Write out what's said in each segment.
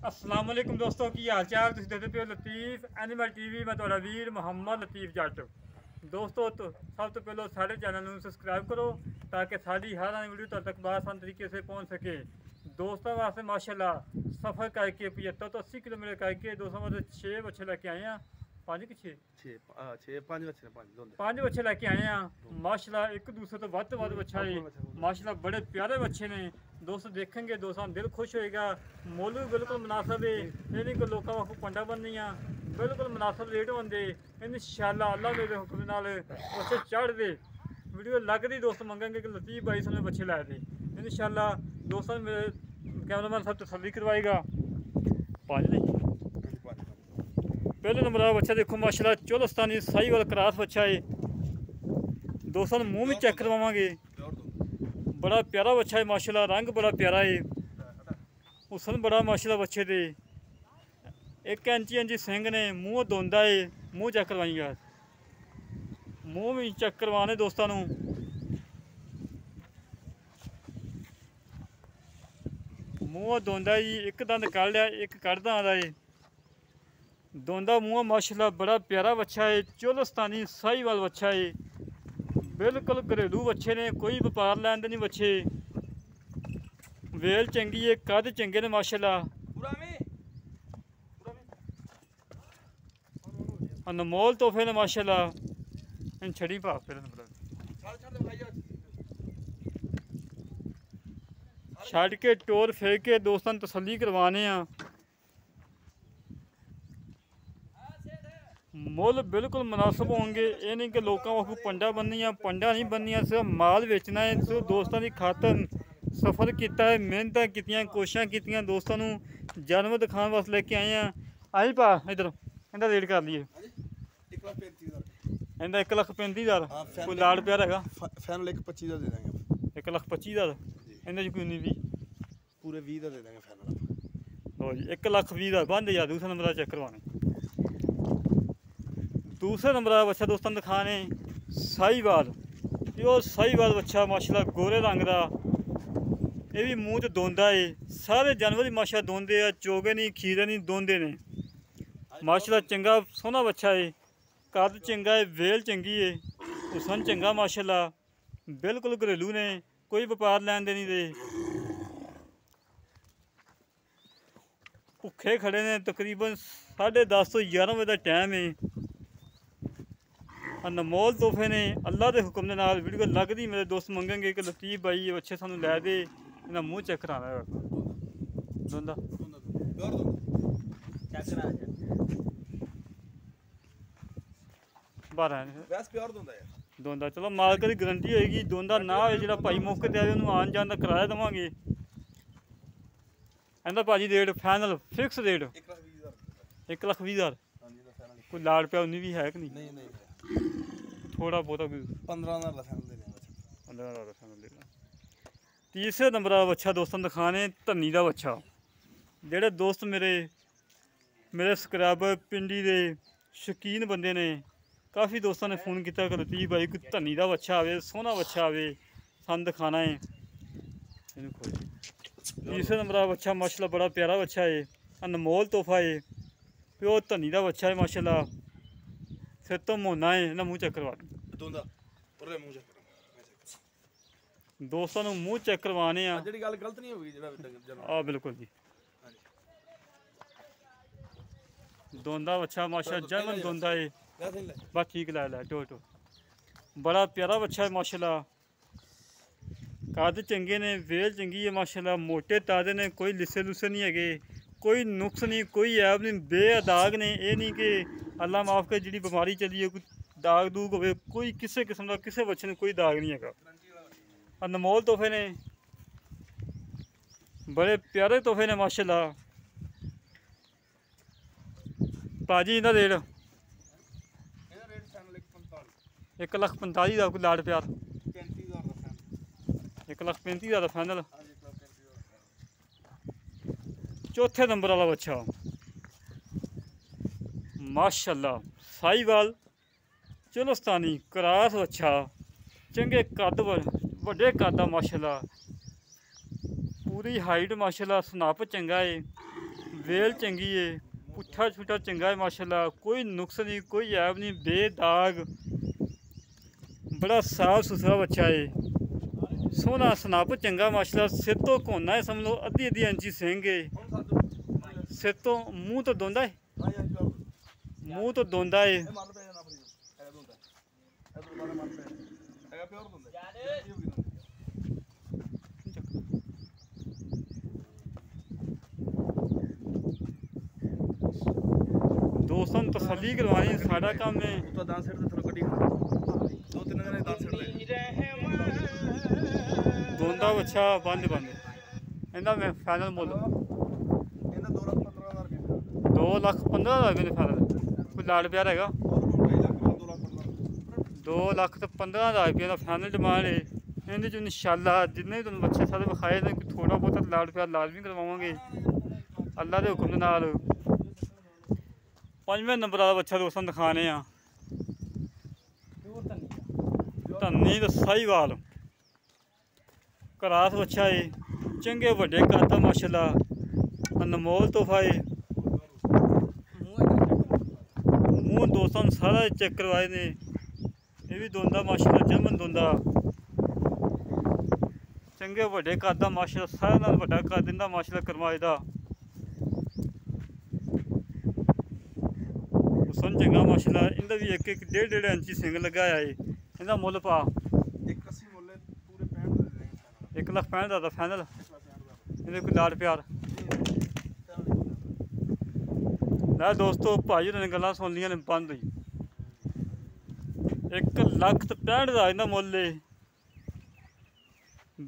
अस्सलाम वालेकुम दोस्तों की हाल चाल तुम देखते पे हो लतीफ़ एनिमल टीवी मैं तुहाडा वीर मुहम्मद लतीफ़ जट। दोस्तों तो सब तो पहले सारे चैनल में सबसक्राइब करो ताकि सारी हर आने वीडियो तुहाडे तक आसान तरीके से पहुँच सके। दोस्तों वास्ते माशाल्लाह सफ़र करके 75 तो 80 किलोमीटर करके दोस्तों वास्ते 6 बच्चे लेके आए हैं। 5 कि 6 5 बच्चे लेके आए हैं माशाल्लाह। एक दूसरे तो वध बच्चा है माशाल्लाह, बड़े प्यारे बच्चे ने। दोस्तों देखेंगे दोस्तों दिल खुश होएगा। मुल भी बिल्कुल मुनासिब है, ये नहीं कि लोगों वाकू पंडा बननियाँ, बिल्कुल मुनासिब रेट होंगे इंशाअल्लाह। अल्लाह मेरे हुक्म नाल बच्चे चढ़ दे वीडियो लगती दोस्त मंगेंगे कि लतीफ़ भाई सामने बच्चे लाए थे इंशाअल्लाह। दोस्तों मेरे कैमरामैन सब तसल्ली करवाएगा। पाँच नहीं पहले नंबर बच्चा देखो माशाल्लाह, चोलस्तानी साहिवाल क्रॉस बच्चा है। दोस्तों मुँह भी चेक करवावांगे, बड़ा प्यारा बच्चा है माशाल्लाह, रंग बड़ा प्यारा है, हुसन बड़ा माशाल्लाह बच्चे दे। 1 इंची सिंग ने, मुँह धोंदा है, मुँह चेक करवाएंगे, मुँह भी चेक करवाने दोस्तों नूं। मुँह धोंदा जी, एक दंद कढ़ लिया, एक कढ़दा आ रहा है, धोंदा मुँह माशाल्लाह, बड़ा प्यारा बच्चा है। चोलस्तानी साहिवाल बच्चा है, बिल्कुल घरेलू बच्चे ने, कोई व्यापार लैंदे नहीं बच्चे। वेल चंगी है, कद चंगे ने माशाल्लाह, अनमोल तोहफे ने माशाल्लाह। इन छड़ी पा फिर छड़ के टोर फेंक के दोस्तों तसल्ली करवाने हैं। मुल बिल्कुल मुनासिब होंगे, ये नहीं कि लोगों वाकू पंडा बननिया, पंडा नहीं बननिया, सिर्फ माल बेचना है। सिर्फ दोस्तों की खातर सफ़र किया है, मेहनत की कोशिशें की दोस्तों को जानवर दिखाने वास्ते लेके आए हैं। आई पा इधर इनका रेट कर लिए, इनका 1,35,000 कोई लाड़ प्यार है फैनल 1,25,000 दे देंगे, 1,25,000 इन्हें कोई नहीं भी पूरे 20 दे देंगे फैनल। लो जी 1,20,000 बंद या दूसरे नंबर का चेक करवाने। दूसरे नंबर का बच्चा दोस्तों दिखाने साहिवाल, प्योर साहिवाल बच्चा माशाल्लाह, गोरे रंग का, ये भी मूँह तो धोंदा है। सारे जानवर ही माशाल्लाह धोंदे है, चोगे नहीं, खीरे नहीं, धोंदे ने माशाल्लाह। चंगा सोहना बच्चा है, कद चंगा है, वेल चंगी है, हुसन चंगा माशाल्लाह, बिल्कुल घरेलू ने, कोई व्यापार लैन दे नहीं दे। भुखे खड़े ने, तकरीबन 10:30 तो 11 बजे का टाइम है। अनमोल तोहफे ने, अल्लाह के हुक्म के नाल वीडियो लगती मेरे दोस्त मंगेंगे कि लतीफ़ भाई बच्चे सानू लै दे, इन्हें मुँह चेक कराना है दोंदा दोंदा। चलो मालक की गारंटी होएगी, दोंदा ना होए जो भाई मौके ते आए उन्होंने आन जान का किराया देवांगे। इनका भाजी रेट फाइनल फिक्स रेट 1,20,000 कोई लाड़ प्या उन्नी भी है कि नहीं? थोड़ा बहुत 15,000 फैनल दे देंगे, 15,000 फैनल दे देना। तीसरे नंबर का बच्चा दोस्तों दिखाने धन्नी का बच्चा। जेड़े दोस्त मेरे सब्सक्राइबर पिंडी के शौकीन बंदे ने, काफ़ी दोस्तों ने फ़ोन किया कि लतीफ़ भाई कोई धन्नी का बच्चा आवे, सोहना बच्चा आवे, सन दिखाना है। तीसरे नंबर का बच्चा माशाल्लाह, बड़ा प्यारा बच्चा है, अनमोल तोहफा है, प्योर धन्नी का बच्चा है माशाल्लाह। फिर तो मोना है, इन्हें मुँह चेक करवा दोस्तों मुँह चेक करवाने आ बिल्कुल जी। दोंदा बच्चा माशाल्लाह, जर्मन दोंदा है, बस ठीक ला टो बड़ा प्यारा बच्चा है माशाल्लाह। कद चंगे ने, वेल चंगी है माशाल्लाह, मोटे ताजे ने, कोई लिसे लुसे नहीं है, कोई नुक्स नहीं, कोई ऐब नहीं, बेदाग ने। ये नहीं कि अल्लाह माफ़ कर जी बीमारी चली है, कोई दाग दूग हो, कोई किसी किस्म का किसी बच्चे ने कोई दाग नहीं है। अनमोल तोहफे ने, बड़े प्यारे तोहफे ने माशाल्लाह। भाजी इनका रेट 1,45,000 कोई लाड़ प्यार, 1,35,000 फैनल। चौथे नंबर वाला बच्चा माशाल्लाह, साहिवाल चोलस्तानी क्रॉस बच्चा, चंगे कद वड्डे कद माशाल्लाह, पूरी हाइट माशाल्लाह, सनाप चंगा है, वेल चंगी है, पुट्ठा छुट्ठा चंगा है माशाल्लाह, कोई नुक्स नहीं, कोई ऐब नहीं, बेदाग, बड़ा साफ सुथरा बच्चा है। सोना सनाप चंगा माशाल्लाह, सिर तो कोना है समझ लो, अद्धी अद्धी इंची सिंग है, सिर तो मूँह तो दोंदा है, मूँह तो दोंदा है। दोस्तों तसल्ली करवानी साड़ा काम है। दोंदा बच्चा बंद इन्ना मैं फाइनल मुल 2,15,000 रुपये फाइनल, कोई लाड़ प्यार है 2,15,000 रुपये का फाइनल डिमांड है। इन्हें जो इंशाल्लाह जिन्ने भी तुम बच्चे सारे विखाए ने थोड़ा बहुत लाड़ प्यार लाजमी करवावांगे अल्लाह के हुक्म के नाल। 5वें नंबर वाला बच्चा दोस्तों दिखाने आ धन्नी तो साहीवाल करास बच्चा है, चंगे वड्डे कद माशाल्लाह, अनमोल तोहफा है। मूँह दोस्तों सारा चेक करवाए ने, ये भी दोंदा माशाल्लाह जर्मन दोंदा, चंगे वड्डे कद माशाल्लाह, सारे नाल वड्डा कद इंदा माशाल्लाह करवाए दा। सुन चंगा माशाल्लाह, इंदा भी एक 1.5 इंची सिंग लगाया है। इंदा मुल पा 1,65,000 फाइनल, इन्हें कोई लाड़ प्यार ना। दोस्तों भाई ने गल्लां सुन लियां ने बंद हुई, 1,65,000 इन्दा मुल है।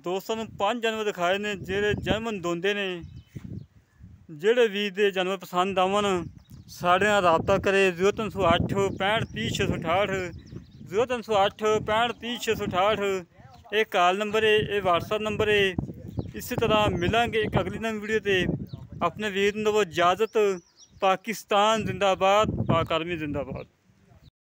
दोस्तों 5 जानवर दिखाए ने जेह्ड़े जर्मन दोंदे ने। जेह्ड़े वीर दे जानवर पसंद आवन साढ़े नाल राबता करे 0308 65 30 668, 0308 65 30 668 ये कॉल नंबर है, ये व्हाट्सअप नंबर है। इसी तरह मिलेंगे एक अगली नई वीडियो ते। अपने वीर को इजाज़त। पाकिस्तान जिंदाबाद, पाक आर्मी जिंदाबाद।